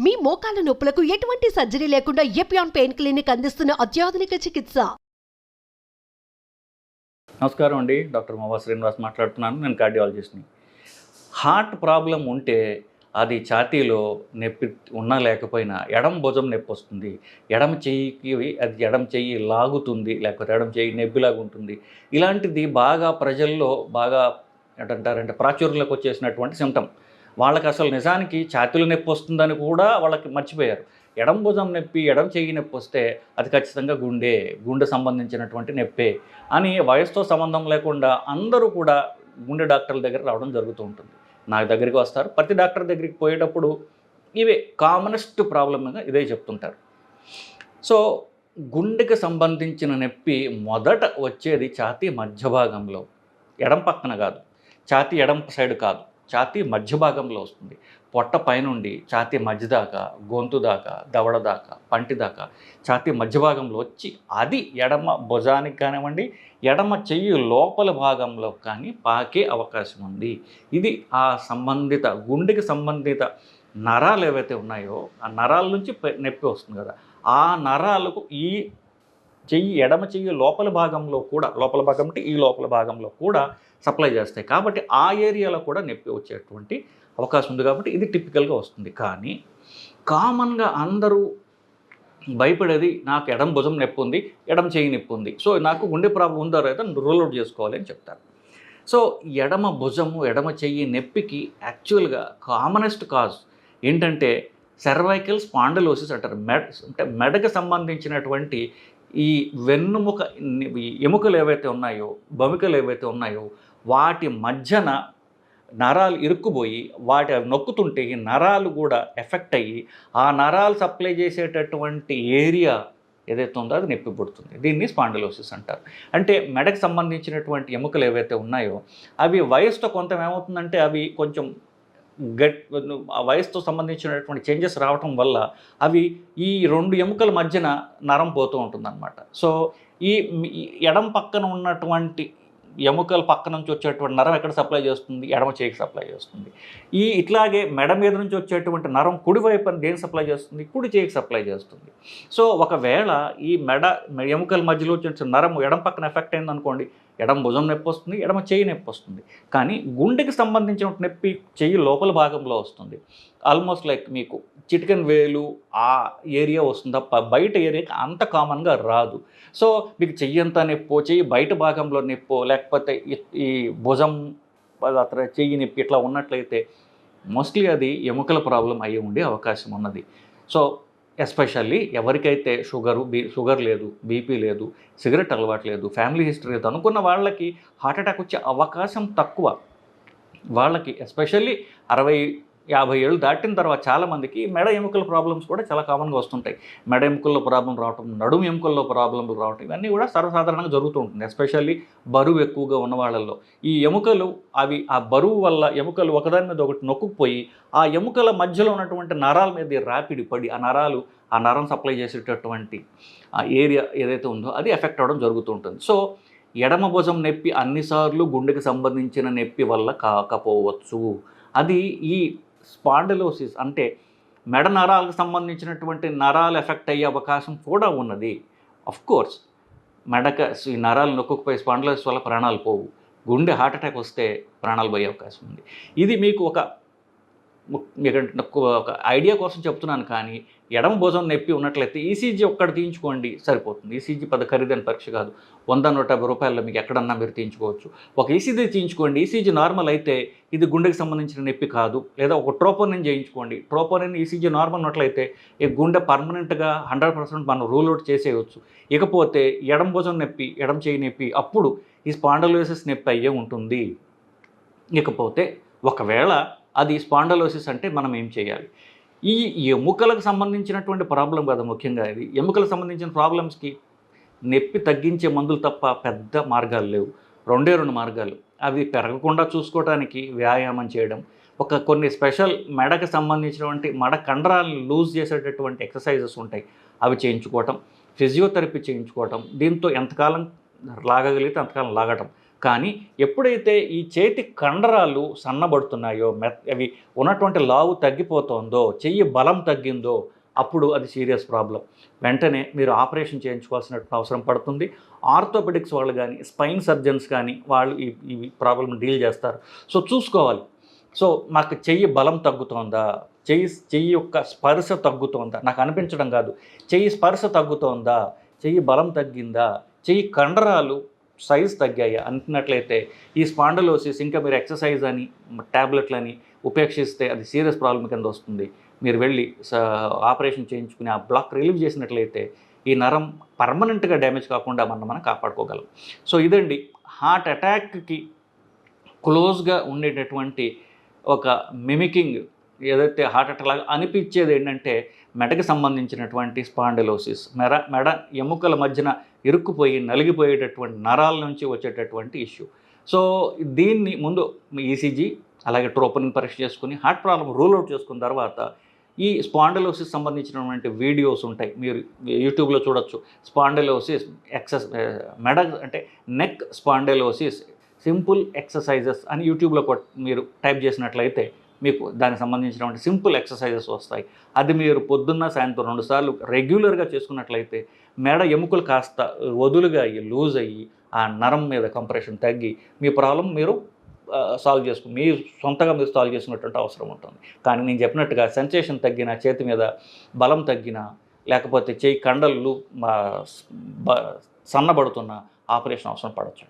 మీ మోకాల నొప్పులకు ఎటువంటి సర్జరీ లేకుండా ఎపియాన్ పెయిన్ క్లినిక్ అందిస్తున్న అత్యాధునిక చికిత్స. నమస్కారం అండి, డాక్టర్ మోవా శ్రీనివాస్ మాట్లాడుతున్నాను. నేను కార్డియాలజిస్ట్ని. హార్ట్ ప్రాబ్లం ఉంటే అది ఛాతీలో నొప్పి ఉన్నా లేకపోయినా ఎడమ భుజం నొప్పి వస్తుంది, ఎడమ చెయ్యికి అది ఎడమ చెయ్యి లాగుతుంది, లేకపోతే ఎడమ చెయ్యి నొప్పిలాగా ఉంటుంది. ఇలాంటిది బాగా ప్రజల్లో బాగా ఏంటంటారంటే ప్రాచుర్యంలోకి వచ్చేసినటువంటి సిమ్టమ్. వాళ్ళకి అసలు నిజానికి ఛాతీలో నొప్పి వస్తుందని కూడా వాళ్ళకి మర్చిపోయారు. ఎడమ భుజం నొప్పి, ఎడమ చెయ్యి నొప్పి వస్తే అది ఖచ్చితంగా గుండె సంబంధించినటువంటి నొప్పే అని వయసుతో సంబంధం లేకుండా అందరూ కూడా గుండె డాక్టర్ల దగ్గర రావడం జరుగుతూ ఉంటుంది. నా దగ్గరికి వస్తారు. ప్రతి డాక్టర్ దగ్గరికి పోయేటప్పుడు ఇవే కామనెస్ట్ ప్రాబ్లమ్గా ఇదే చెప్తుంటారు. సో గుండెకి సంబంధించిన నొప్పి మొదట వచ్చేది ఛాతీ మధ్య భాగంలో, ఎడం పక్కన కాదు, ఛాతీ ఎడం సైడ్ కాదు, ఛాతీ మధ్య భాగంలో వస్తుంది. పొట్ట పైనుండి ఛాతీ మధ్య దాకా, గొంతు దాకా, దవడ దాకా, పంటి దాకా ఛాతీ మధ్య భాగంలో వచ్చి అది ఎడమ భుజానికి కానివ్వండి, ఎడమ చెయ్యి లోపల భాగంలో కానీ పాకే అవకాశం ఉంది. ఇది ఆ సంబంధిత గుండెకి సంబంధిత నరాలు ఏవైతే ఉన్నాయో ఆ నరాల నుంచి నొప్పి వస్తుంది కదా, ఆ నరాలకు ఈ ఎడమ చెయ్యి లోపల భాగంలో కూడా, లోపల భాగం అంటే ఈ లోపల భాగంలో కూడా సప్లై చేస్తాయి. కాబట్టి ఆ ఏరియాలో కూడా నొప్పి వచ్చేటువంటి అవకాశం ఉంది. కాబట్టి ఇది టిపికల్గా వస్తుంది. కానీ కామన్గా అందరూ భయపడేది నాకు ఎడమ భుజం నొప్పి ఉంది, ఎడమ చెయ్యి నొప్పి ఉంది, సో నాకు గుండె ప్రాబ్లం ఉందో అయితే రూల్ అవుట్ చేసుకోవాలి అని చెప్తారు. సో ఎడమ భుజము, ఎడమ చెయ్యి నొప్పికి యాక్చువల్గా కామనెస్ట్ కాజ్ ఏంటంటే సర్వైకల్ స్పాండిలోసిస్ అంటారు. అంటే మెడకు సంబంధించినటువంటి ఈ వెన్నుముక ఎముకలు ఏవైతే ఉన్నాయో, బొమికలు ఏవైతే ఉన్నాయో వాటి మధ్యన నరాలు ఇరుక్కుపోయి వాటి నొక్కుతుంటే ఈ నరాలు కూడా ఎఫెక్ట్ అయ్యి ఆ నరాలు సప్లై చేసేటటువంటి ఏరియా ఏదైతే ఉందో అది నొప్పి పుడుతుంది. దీన్ని స్పాండిలోసిస్ అంటారు. అంటే మెడకు సంబంధించినటువంటి ఎముకలు ఏవైతే ఉన్నాయో అవి వయసుతో కొంత ఏమవుతుందంటే అవి కొంచెం వయసుతో సంబంధించినటువంటి చేంజెస్ రావటం వల్ల అవి ఈ రెండు ఎముకల మధ్యన నరం పోతూ ఉంటుందన్నమాట. సో ఈ ఎడం పక్కన ఉన్నటువంటి ఎముకల పక్క నుంచి వచ్చేటువంటి నరం ఎక్కడ సప్లై చేస్తుంది? ఎడమ చేయికి సప్లై చేస్తుంది. ఇట్లాగే మెడ మీద నుంచి వచ్చేటువంటి నరం కుడివైపు దేనికి సప్లై చేస్తుంది? కుడి చేయికి సప్లై చేస్తుంది. సో ఒకవేళ ఈ ఎముకల మధ్యలో వచ్చే నరం ఎడం పక్కన ఎఫెక్ట్ అయింది అనుకోండి, ఎడమ భుజం నొప్పి వస్తుంది, ఎడమ చెయ్యి నొప్పి వస్తుంది. కానీ గుండెకి సంబంధించిన నొప్పి చెయ్యి లోపల భాగంలో వస్తుంది. ఆల్మోస్ట్ లైక్ మీకు చిటికెన్ వేలు ఆ ఏరియా వస్తుంది తప్ప బయట ఏరియాకి అంత కామన్గా రాదు. సో మీకు చెయ్యి అంతా నొప్పో, చెయ్యి బయట భాగంలో నొప్పో, లేకపోతే ఈ భుజం అతను చెయ్యి నొప్పి ఇట్లా ఉన్నట్లయితే మోస్ట్లీ అది ఎముకల ప్రాబ్లం అయ్యి ఉండే అవకాశం ఉన్నది. సో ఎస్పెషల్లీ ఎవరికైతే షుగర్ లేదు, బీపీ లేదు, సిగరెట్ అలవాటు లేదు, ఫ్యామిలీ హిస్టరీ లేదు అనుకున్న వాళ్ళకి హార్ట్ అటాక్ వచ్చే అవకాశం తక్కువ. వాళ్ళకి ఎస్పెషల్లీ 60-50 ఏళ్ళు దాటిన తర్వాత చాలామందికి మెడ ఎముకల ప్రాబ్లమ్స్ కూడా చాలా కామన్గా వస్తుంటాయి. మెడ ఎముకల్లో ప్రాబ్లం రావటం, నడుము ఎముకల్లో ప్రాబ్లంలు రావటం, ఇవన్నీ కూడా సర్వసాధారణంగా జరుగుతూ ఉంటుంది. ఎస్పెషల్లీ బరువు ఎక్కువగా ఉన్న వాళ్ళల్లో ఈ ఎముకలు ఆ బరువు వల్ల ఎముకలు ఒకదాని మీద ఒకటి నొక్కుపోయి ఆ ఎముకల మధ్యలో ఉన్నటువంటి నరాల మీద రాపిడి పడి ఆ నరం సప్లై చేసేటటువంటి ఆ ఏరియా ఏదైతే ఉందో అది ఎఫెక్ట్ అవ్వడం జరుగుతూ ఉంటుంది. సో ఎడమ భుజం నొప్పి అన్నిసార్లు గుండెకి సంబంధించిన నొప్పి వల్ల కాకపోవచ్చు. అది ఈ స్పాండిలోసిస్ అంటే మెడ నరాలకు సంబంధించినటువంటి నరాలు ఎఫెక్ట్ అయ్యే అవకాశం కూడా ఉన్నది. అఫ్కోర్స్ ఈ నరాలు నొక్కుపోయి స్పాండిలోసిస్ వల్ల ప్రాణాలు పోవు. గుండె హార్ట్ అటాక్ వస్తే ప్రాణాలు పోయే అవకాశం ఉంది. ఇది మీకు ఒక ఐడియా కోసం చెప్తున్నాను. కానీ ఎడమ భుజం నొప్పి ఉన్నట్లయితే ఈసీజీ ఒక్కటి తీయించుకోండి సరిపోతుంది. ఈసీజీ పెద్ద ఖరీదైన పరీక్ష కాదు. 100-150 రూపాయల్లో మీకు ఎక్కడన్నా మీరు తీయించుకోవచ్చు. ఒక ఈసీజీ తీయించుకోండి. ఈసీజీ నార్మల్ అయితే ఇది గుండెకి సంబంధించిన నొప్పి కాదు. లేదా ఒక ట్రోపోనిన్ చేయించుకోండి. ట్రోపోనిన్ ఈసీజీ నార్మల్ ఉన్నట్లయితే ఈ గుండె పర్మనెంట్గా 100% మనం రూల్ అవుట్ చేసేయవచ్చు. ఇకపోతే ఎడమ భుజం నొప్పి, ఎడమ చేయి నొప్పి అప్పుడు ఈ స్పాండిలోసిస్ నొప్పి అయ్యే ఉంటుంది. ఇకపోతే ఒకవేళ అది స్పాండిలోసిస్ అంటే మనం ఏం చేయాలి? ఈ ఎముకలకు సంబంధించినటువంటి ప్రాబ్లం కదా ముఖ్యంగా. ఇది ఎముకలకు సంబంధించిన ప్రాబ్లమ్స్కి నొప్పి తగ్గించే మందులు తప్ప పెద్ద మార్గాలు లేవు. 2 మార్గాలు. అవి పెరగకుండా చూసుకోవడానికి వ్యాయామం చేయడం, కొన్ని స్పెషల్ మెడకు సంబంధించినటువంటి మెడ కండరాలను లూజ్ చేసేటటువంటి ఎక్సర్సైజెస్ ఉంటాయి, అవి చేయించుకోవటం, ఫిజియోథెరపీ చేయించుకోవటం. దీంతో ఎంతకాలం లాగగలిగితే అంతకాలం లాగటం. కానీ ఎప్పుడైతే ఈ చేతి కండరాలు సన్నబడుతున్నాయో అవి ఉన్నటువంటి లావు తగ్గిపోతుందో, చెయ్యి బలం తగ్గిందో, అప్పుడు అది సీరియస్ ప్రాబ్లం. వెంటనే మీరు ఆపరేషన్ చేయించుకోవాల్సిన అవసరం పడుతుంది. ఆర్థోపెడిక్స్ వాళ్ళు కానీ, స్పైన్ సర్జన్స్ కానీ వాళ్ళు ఈ ప్రాబ్లమ్ డీల్ చేస్తారు. సో చూసుకోవాలి. సో మాకు చెయ్యి బలం తగ్గుతోందా, చెయ్యి యొక్క స్పర్శ తగ్గుతోందా, నాకు అనిపించడం కాదు, చెయ్యి స్పర్శ తగ్గుతోందా, చెయ్యి బలం తగ్గిందా, చెయ్యి కండరాలు సైజ్ తగ్గాయా అంటున్నట్లయితే ఈ స్పాండలోసిస్ ఇంకా మీరు ఎక్సర్సైజ్ అని ట్యాబ్లెట్లని ఉపేక్షిస్తే అది సీరియస్ ప్రాబ్లం కింద వస్తుంది. మీరు వెళ్ళి ఆపరేషన్ చేయించుకుని ఆ బ్లాక్ రిలీవ్ చేసినట్లయితే ఈ నరం పర్మనెంట్గా డ్యామేజ్ కాకుండా మనం కాపాడుకోగలం. సో ఇదండి హార్ట్ అటాక్కి క్లోజ్గా ఉండేటటువంటి ఒక మిమికింగ్, ఏదైతే హార్ట్ అటాక్ లాగా అనిపించేది ఏంటంటే మెడకి సంబంధించినటువంటి స్పాండిలోసిస్, మెడ ఎముకల మధ్యన ఇరుక్కుపోయి నలిగిపోయేటటువంటి నరాల నుంచి వచ్చేటటువంటి ఇష్యూ. సో దీన్ని ముందు ఈసీజీ అలాగే ట్రోపోనిన్ పరీక్ష చేసుకుని హార్ట్ ప్రాబ్లం రూల్ అవుట్ చేసుకున్న తర్వాత ఈ స్పాండిలోసిస్ సంబంధించినటువంటి వీడియోస్ ఉంటాయి, మీరు యూట్యూబ్లో చూడొచ్చు. స్పాండిలోసిస్ మెడ అంటే నెక్ స్పాండిలోసిస్ సింపుల్ ఎక్సర్సైజెస్ అని యూట్యూబ్లో మీరు టైప్ చేసినట్లయితే మీకు దానికి సంబంధించినటువంటి సింపుల్ ఎక్సర్సైజెస్ వస్తాయి. అది మీరు పొద్దున్న సాయంత్రం 2 సార్లు రెగ్యులర్గా చేసుకున్నట్లయితే మెడ ఎముకలు కాస్త వదులుగా అయ్యి లూజ్ అయ్యి ఆ నరం మీద కంప్రెషన్ తగ్గి మీ ప్రాబ్లం మీరు మీరు సొంతగా మీరు సాల్వ్ చేసుకున్నటువంటి అవసరం ఉంటుంది. కానీ నేను చెప్పినట్టుగా సెన్సేషన్ తగ్గిన, చేతి మీద బలం తగ్గిన, లేకపోతే చేయి కండలు సన్నబడుతున్న ఆపరేషన్ అవసరం పడవచ్చు.